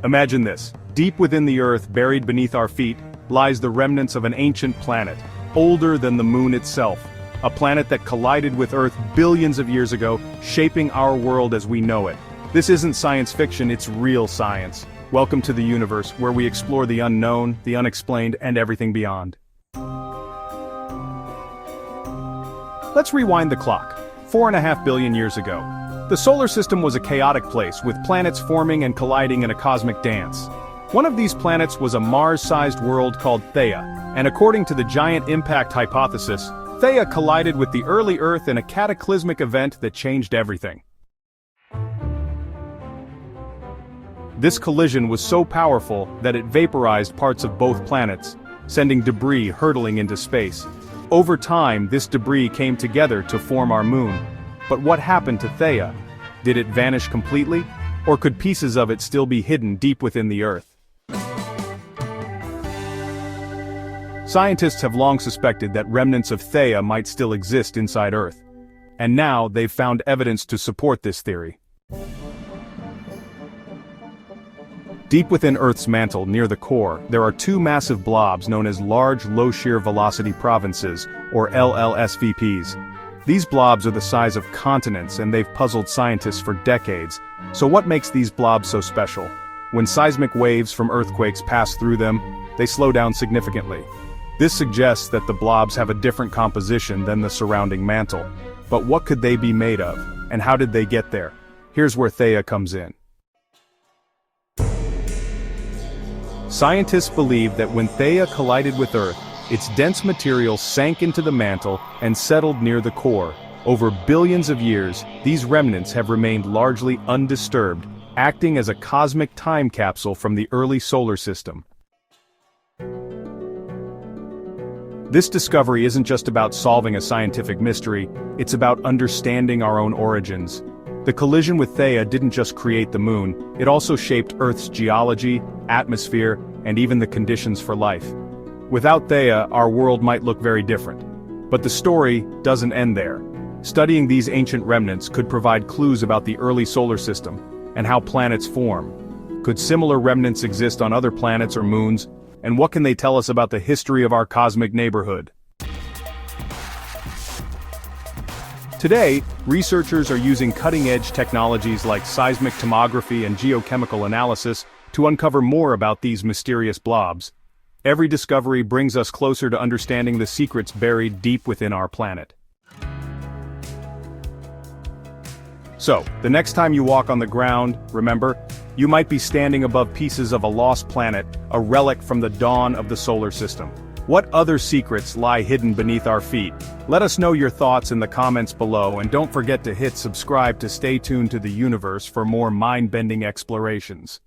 Imagine this. Deep within the Earth, buried beneath our feet, lies the remnants of an ancient planet, older than the Moon itself. A planet that collided with Earth billions of years ago, shaping our world as we know it. This isn't science fiction, it's real science. Welcome to the universe, where we explore the unknown, the unexplained, and everything beyond. Let's rewind the clock. 4.5 billion years ago. The solar system was a chaotic place, with planets forming and colliding in a cosmic dance. One of these planets was a Mars-sized world called Theia, and according to the giant impact hypothesis, Theia collided with the early Earth in a cataclysmic event that changed everything. This collision was so powerful that it vaporized parts of both planets, sending debris hurtling into space. Over time, this debris came together to form our moon. But what happened to Theia? Did it vanish completely? Or could pieces of it still be hidden deep within the Earth? Scientists have long suspected that remnants of Theia might still exist inside Earth. And now they've found evidence to support this theory. Deep within Earth's mantle, near the core, there are two massive blobs known as large low-shear-velocity provinces, or LLSVPs. These blobs are the size of continents, and they've puzzled scientists for decades. So what makes these blobs so special? When seismic waves from earthquakes pass through them, they slow down significantly. This suggests that the blobs have a different composition than the surrounding mantle. But what could they be made of, and how did they get there? Here's where Theia comes in. Scientists believe that when Theia collided with Earth, its dense material sank into the mantle and settled near the core. Over billions of years, these remnants have remained largely undisturbed, acting as a cosmic time capsule from the early solar system. This discovery isn't just about solving a scientific mystery, it's about understanding our own origins. The collision with Theia didn't just create the moon, it also shaped Earth's geology, atmosphere, and even the conditions for life. Without Theia, our world might look very different. But the story doesn't end there. Studying these ancient remnants could provide clues about the early solar system, and how planets form. Could similar remnants exist on other planets or moons? And what can they tell us about the history of our cosmic neighborhood? Today, researchers are using cutting-edge technologies like seismic tomography and geochemical analysis to uncover more about these mysterious blobs. Every discovery brings us closer to understanding the secrets buried deep within our planet. So, the next time you walk on the ground, remember, you might be standing above pieces of a lost planet, a relic from the dawn of the solar system. What other secrets lie hidden beneath our feet? Let us know your thoughts in the comments below, and don't forget to hit subscribe to stay tuned to the universe for more mind-bending explorations.